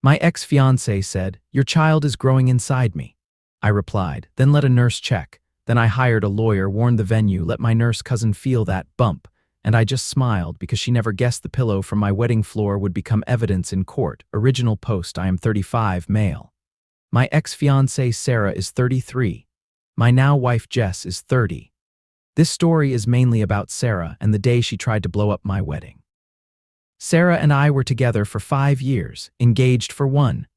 My ex-fiancé said, "Your child is growing inside me." I replied, "Then let a nurse check." Then I hired a lawyer, warned the venue, let my nurse cousin feel that bump, and I just smiled because she never guessed the pillow from my wedding floor would become evidence in court. Original post: I am 35, male. My ex-fiancée Sarah is 33. My now wife Jess is 30. This story is mainly about Sarah and the day she tried to blow up my wedding. Sarah and I were together for 5 years, engaged for 1.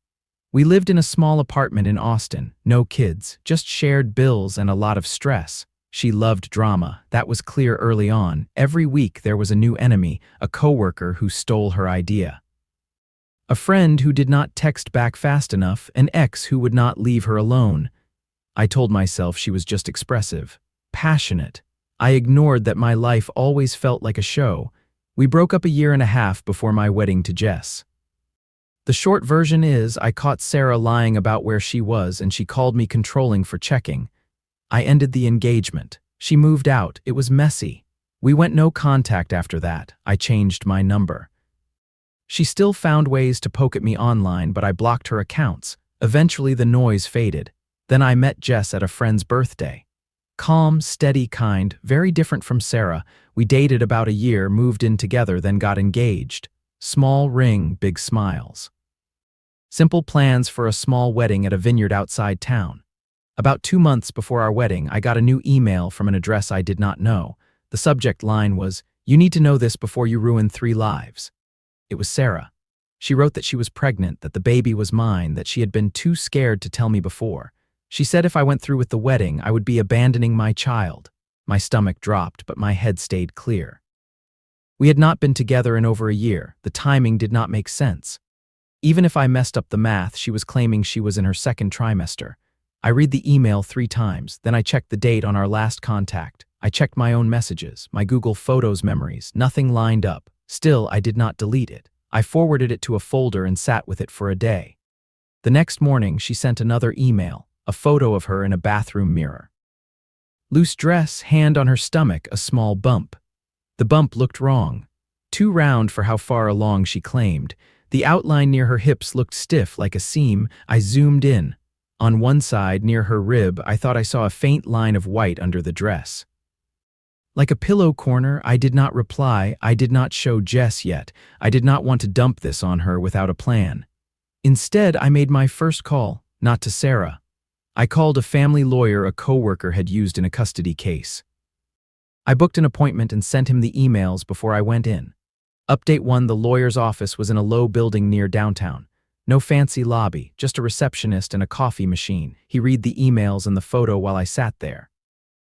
We lived in a small apartment in Austin, no kids, just shared bills and a lot of stress. She loved drama, that was clear early on. Every week there was a new enemy, a coworker who stole her idea, a friend who did not text back fast enough, an ex who would not leave her alone. I told myself she was just expressive, passionate. I ignored that my life always felt like a show. We broke up a year and a half before my wedding to Jess. The short version is, I caught Sarah lying about where she was and she called me controlling for checking. I ended the engagement. She moved out. It was messy. We went no contact after that. I changed my number. She still found ways to poke at me online, but I blocked her accounts. Eventually the noise faded. Then I met Jess at a friend's birthday. Calm, steady, kind, very different from Sarah. We dated about a year, moved in together, then got engaged. Small ring, big smiles. Simple plans for a small wedding at a vineyard outside town. About 2 months before our wedding, I got a new email from an address I did not know. The subject line was, "You need to know this before you ruin 3 lives." It was Sarah. She wrote that she was pregnant, that the baby was mine, that she had been too scared to tell me before. She said if I went through with the wedding, I would be abandoning my child. My stomach dropped, but my head stayed clear. We had not been together in over a year. The timing did not make sense. Even if I messed up the math, she was claiming she was in her 2nd trimester. I read the email 3 times, then I checked the date on our last contact. I checked my own messages, my Google Photos memories, nothing lined up. Still, I did not delete it. I forwarded it to a folder and sat with it for a day. The next morning, she sent another email, a photo of her in a bathroom mirror. Loose dress, hand on her stomach, a small bump. The bump looked wrong. Too round for how far along she claimed. The outline near her hips looked stiff like a seam. I zoomed in. On one side, near her rib, I thought I saw a faint line of white under the dress. Like a pillow corner, I did not reply. I did not show Jess yet. I did not want to dump this on her without a plan. Instead, I made my first call, not to Sarah. I called a family lawyer a coworker had used in a custody case. I booked an appointment and sent him the emails before I went in. Update 1: the lawyer's office was in a low building near downtown. No fancy lobby, just a receptionist and a coffee machine. He read the emails and the photo while I sat there.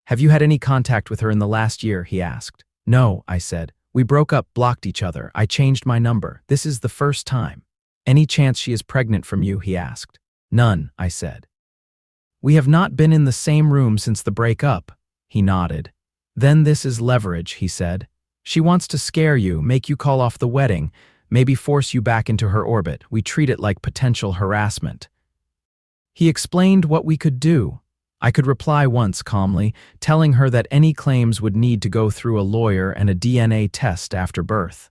"Have you had any contact with her in the last year?" he asked. "No," I said. "We broke up, blocked each other. I changed my number. This is the first time." "Any chance she is pregnant from you?" he asked. "None," I said. "We have not been in the same room since the breakup." He nodded. "Then this is leverage," he said. "She wants to scare you, make you call off the wedding, maybe force you back into her orbit. We treat it like potential harassment." He explained what we could do. I could reply once calmly, telling her that any claims would need to go through a lawyer and a DNA test after birth.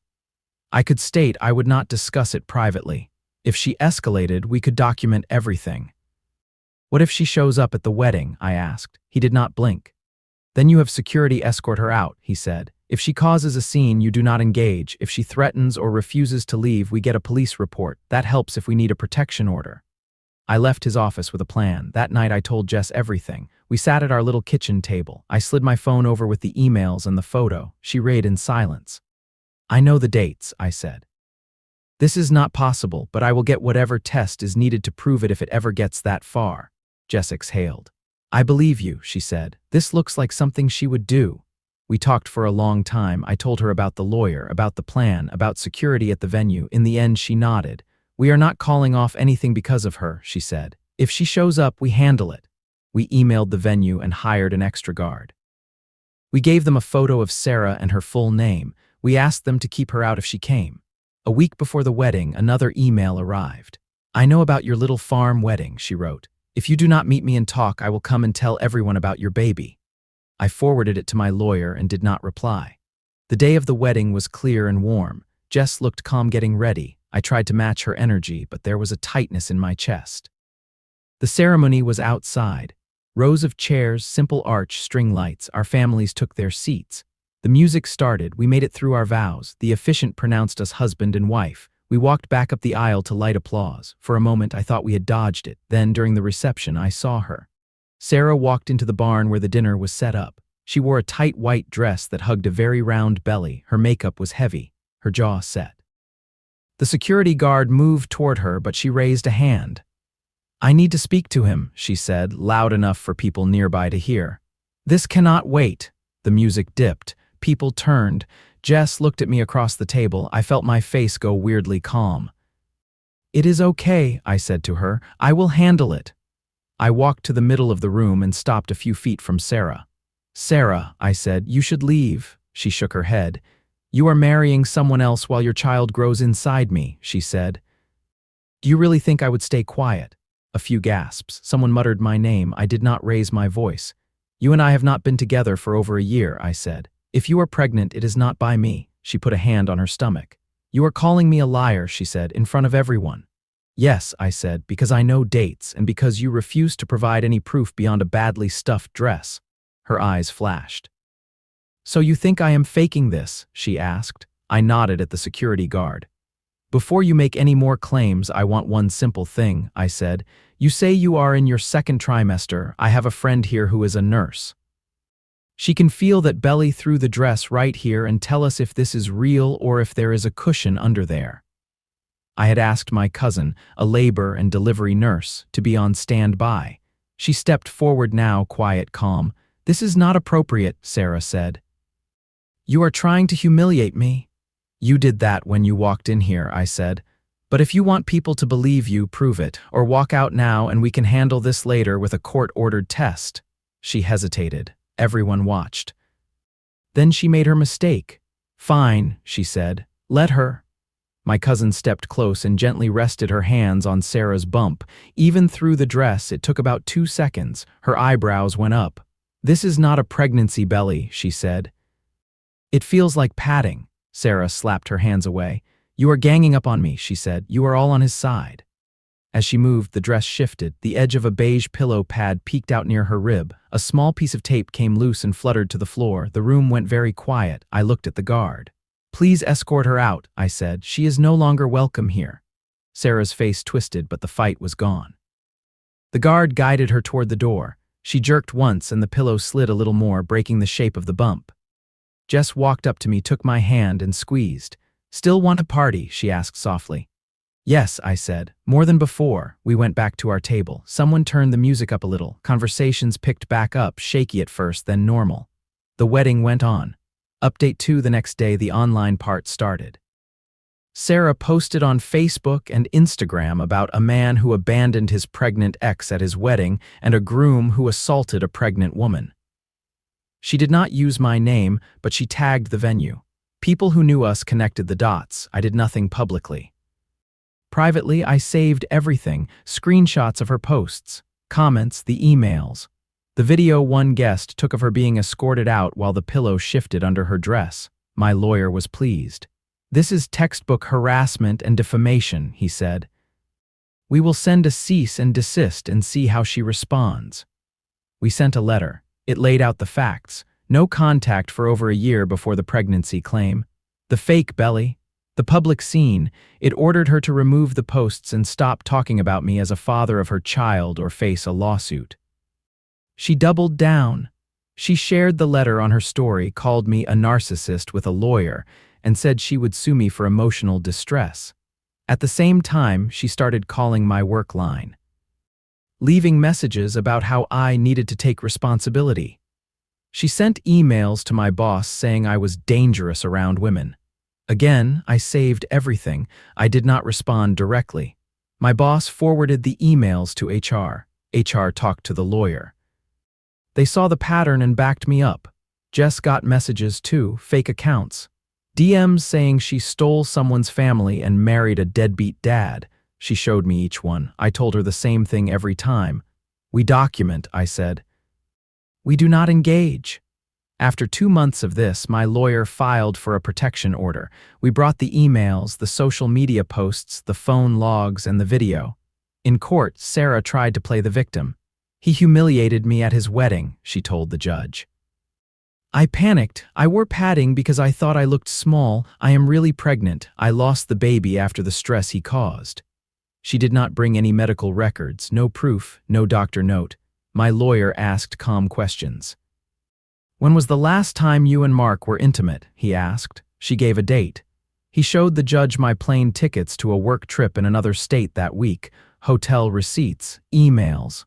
I could state I would not discuss it privately. If she escalated, we could document everything. "What if she shows up at the wedding?" I asked. He did not blink. "Then you have security escort her out," he said. "If she causes a scene, you do not engage. If she threatens or refuses to leave, we get a police report. That helps if we need a protection order." I left his office with a plan. That night I told Jess everything. We sat at our little kitchen table. I slid my phone over with the emails and the photo. She read in silence. "I know the dates," I said. "This is not possible, but I will get whatever test is needed to prove it if it ever gets that far." Jess exhaled. "I believe you," she said. "This looks like something she would do." We talked for a long time. I told her about the lawyer, about the plan, about security at the venue. In the end, she nodded. "We are not calling off anything because of her," she said. "If she shows up, we handle it." We emailed the venue and hired an extra guard. We gave them a photo of Sarah and her full name. We asked them to keep her out if she came. A week before the wedding, another email arrived. "I know about your little farm wedding," she wrote. "If you do not meet me and talk, I will come and tell everyone about your baby." I forwarded it to my lawyer and did not reply. The day of the wedding was clear and warm. Jess looked calm getting ready. I tried to match her energy, but there was a tightness in my chest. The ceremony was outside. Rows of chairs, simple arch, string lights. Our families took their seats. The music started. We made it through our vows. The officiant pronounced us husband and wife. We walked back up the aisle to light applause. For a moment, I thought we had dodged it. Then, during the reception, I saw her. Sarah walked into the barn where the dinner was set up. She wore a tight white dress that hugged a very round belly. Her makeup was heavy, her jaw set. The security guard moved toward her, but she raised a hand. "I need to speak to him," she said, loud enough for people nearby to hear. "This cannot wait." The music dipped. People turned. Jess looked at me across the table. I felt my face go weirdly calm. "It is okay," I said to her. "I will handle it." I walked to the middle of the room and stopped a few feet from Sarah. "Sarah," I said, "you should leave." She shook her head. "You are marrying someone else while your child grows inside me," she said. "Do you really think I would stay quiet?" A few gasps. Someone muttered my name. I did not raise my voice. "You and I have not been together for over a year," I said. "If you are pregnant, it is not by me." She put a hand on her stomach. "You are calling me a liar," she said, "in front of everyone." "Yes," I said, "because I know dates and because you refuse to provide any proof beyond a badly stuffed dress." Her eyes flashed. "So you think I am faking this?" she asked. I nodded at the security guard. "Before you make any more claims, I want one simple thing," I said. "You say you are in your second trimester. I have a friend here who is a nurse. She can feel that belly through the dress right here and tell us if this is real or if there is a cushion under there." I had asked my cousin, a labor and delivery nurse, to be on standby. She stepped forward now, quiet, calm. "This is not appropriate," Sarah said. "You are trying to humiliate me." "You did that when you walked in here," I said. "But if you want people to believe you, prove it, or walk out now and we can handle this later with a court-ordered test." She hesitated. Everyone watched. Then she made her mistake. "Fine," she said. "Let her." My cousin stepped close and gently rested her hands on Sarah's bump. Even through the dress, it took about 2 seconds. Her eyebrows went up. "This is not a pregnancy belly," she said. "It feels like padding." Sarah slapped her hands away. "You are ganging up on me," she said. "You are all on his side." As she moved, the dress shifted. The edge of a beige pillow pad peeked out near her rib. A small piece of tape came loose and fluttered to the floor. The room went very quiet. I looked at the guard. "Please escort her out," I said. "She is no longer welcome here." Sarah's face twisted, but the fight was gone. The guard guided her toward the door. She jerked once and the pillow slid a little more, breaking the shape of the bump. Jess walked up to me, took my hand, and squeezed. "Still want a party?" she asked softly. "Yes," I said. "More than before." We went back to our table. Someone turned the music up a little. Conversations picked back up, shaky at first, then normal. The wedding went on. Update 2: the next day, the online part started. Sarah posted on Facebook and Instagram about a man who abandoned his pregnant ex at his wedding and a groom who assaulted a pregnant woman. She did not use my name, but she tagged the venue. People who knew us connected the dots. I did nothing publicly. Privately, I saved everything, screenshots of her posts, comments, the emails. The video one guest took of her being escorted out while the pillow shifted under her dress. My lawyer was pleased. "This is textbook harassment and defamation," he said. "We will send a cease and desist and see how she responds." We sent a letter. It laid out the facts. No contact for over a year before the pregnancy claim. The fake belly. The public scene. It ordered her to remove the posts and stop talking about me as a father of her child or face a lawsuit. She doubled down. She shared the letter on her story, called me a narcissist with a lawyer, and said she would sue me for emotional distress. At the same time, she started calling my work line, leaving messages about how I needed to take responsibility. She sent emails to my boss saying I was dangerous around women. Again, I saved everything. I did not respond directly. My boss forwarded the emails to HR. HR talked to the lawyer. They saw the pattern and backed me up. Jess got messages too, fake accounts. DMs saying she stole someone's family and married a deadbeat dad. She showed me each one. I told her the same thing every time. "We document," I said. "We do not engage." After 2 months of this, my lawyer filed for a protection order. We brought the emails, the social media posts, the phone logs, and the video. In court, Sarah tried to play the victim. "He humiliated me at his wedding," she told the judge. "I panicked. I wore padding because I thought I looked small. I am really pregnant. I lost the baby after the stress he caused." She did not bring any medical records, no proof, no doctor note. My lawyer asked calm questions. "When was the last time you and Mark were intimate?" he asked. She gave a date. He showed the judge my plane tickets to a work trip in another state that week, hotel receipts, emails.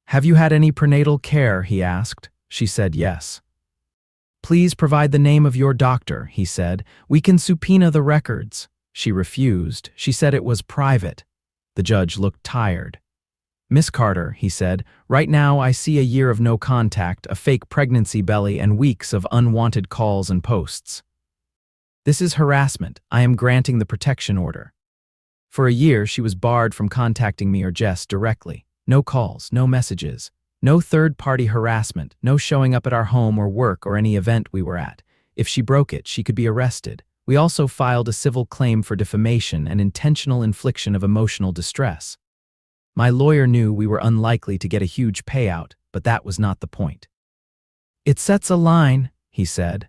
"Have you had any prenatal care?" he asked. She said yes. "Please provide the name of your doctor," he said. "We can subpoena the records." She refused. She said it was private. The judge looked tired. "Miss Carter," he said, "right now I see a year of no contact, a fake pregnancy belly, and weeks of unwanted calls and posts. This is harassment. I am granting the protection order." For a year, she was barred from contacting me or Jess directly. No calls, no messages, no third-party harassment, no showing up at our home or work or any event we were at. If she broke it, she could be arrested. We also filed a civil claim for defamation and intentional infliction of emotional distress. My lawyer knew we were unlikely to get a huge payout, but that was not the point. "It sets a line," he said.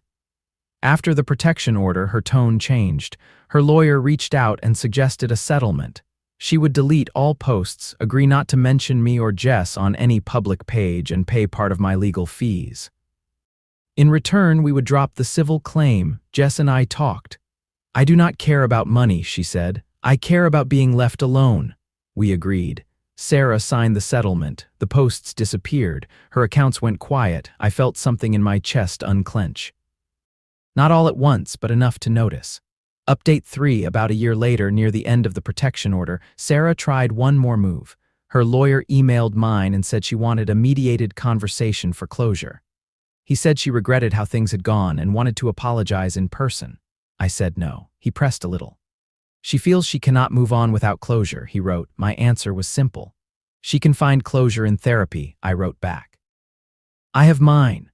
After the protection order, her tone changed. Her lawyer reached out and suggested a settlement. She would delete all posts, agree not to mention me or Jess on any public page, and pay part of my legal fees. In return, we would drop the civil claim. Jess and I talked. "I do not care about money," she said. "I care about being left alone." We agreed. Sarah signed the settlement. The posts disappeared. Her accounts went quiet. I felt something in my chest unclench. Not all at once, but enough to notice. Update 3, about a year later, near the end of the protection order, Sarah tried one more move. Her lawyer emailed mine and said she wanted a mediated conversation for closure. He said she regretted how things had gone and wanted to apologize in person. I said no. He pressed a little. "She feels she cannot move on without closure," he wrote. My answer was simple. "She can find closure in therapy," I wrote back. "I have mine."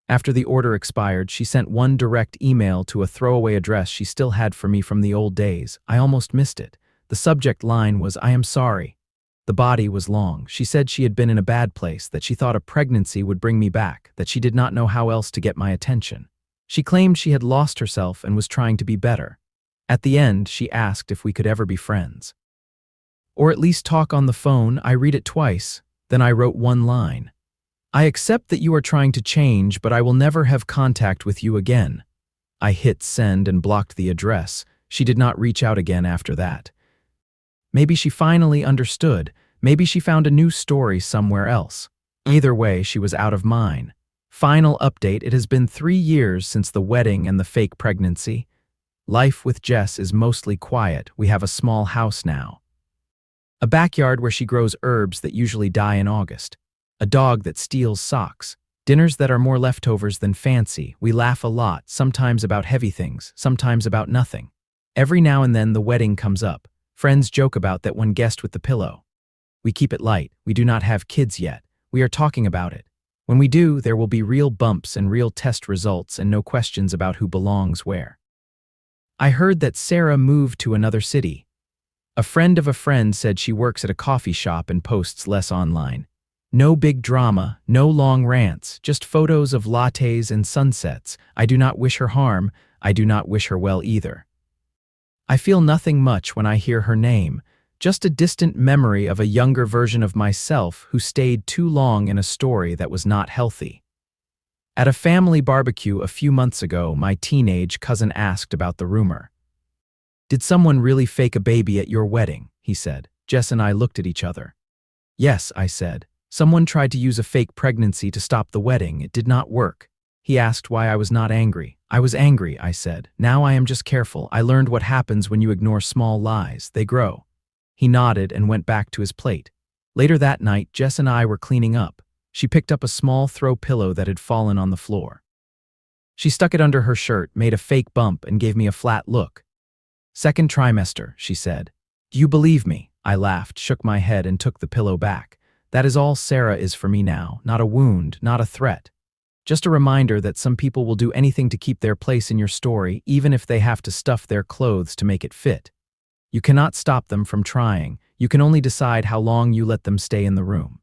After the order expired, she sent one direct email to a throwaway address she still had for me from the old days. I almost missed it. The subject line was, "I am sorry." The body was long. She said she had been in a bad place, that she thought a pregnancy would bring me back, that she did not know how else to get my attention. She claimed she had lost herself and was trying to be better. At the end, she asked if we could ever be friends. Or at least talk on the phone. I read it twice. Then I wrote one line. "I accept that you are trying to change, but I will never have contact with you again." I hit send and blocked the address. She did not reach out again after that. Maybe she finally understood. Maybe she found a new story somewhere else. Either way, she was out of mine. Final update: it has been 3 years since the wedding and the fake pregnancy. Life with Jess is mostly quiet. We have a small house now. A backyard where she grows herbs that usually die in August. A dog that steals socks. Dinners that are more leftovers than fancy. We laugh a lot, sometimes about heavy things, sometimes about nothing. Every now and then the wedding comes up. Friends joke about that one guest with the pillow. We keep it light. We do not have kids yet. We are talking about it. When we do, there will be real bumps and real test results and no questions about who belongs where. I heard that Sarah moved to another city. A friend of a friend said she works at a coffee shop and posts less online. No big drama, no long rants, just photos of lattes and sunsets. I do not wish her harm. I do not wish her well either. I feel nothing much when I hear her name, just a distant memory of a younger version of myself who stayed too long in a story that was not healthy. At a family barbecue a few months ago, my teenage cousin asked about the rumor. "Did someone really fake a baby at your wedding?" he said. Jess and I looked at each other. "Yes," I said. "Someone tried to use a fake pregnancy to stop the wedding. It did not work." He asked why I was not angry. "I was angry," I said. "Now I am just careful. I learned what happens when you ignore small lies. They grow." He nodded and went back to his plate. Later that night, Jess and I were cleaning up. She picked up a small throw pillow that had fallen on the floor. She stuck it under her shirt, made a fake bump, and gave me a flat look. "Second trimester," she said. "Do you believe me?" I laughed, shook my head, and took the pillow back. That is all Sarah is for me now. Not a wound, not a threat. Just a reminder that some people will do anything to keep their place in your story, even if they have to stuff their clothes to make it fit. You cannot stop them from trying. You can only decide how long you let them stay in the room.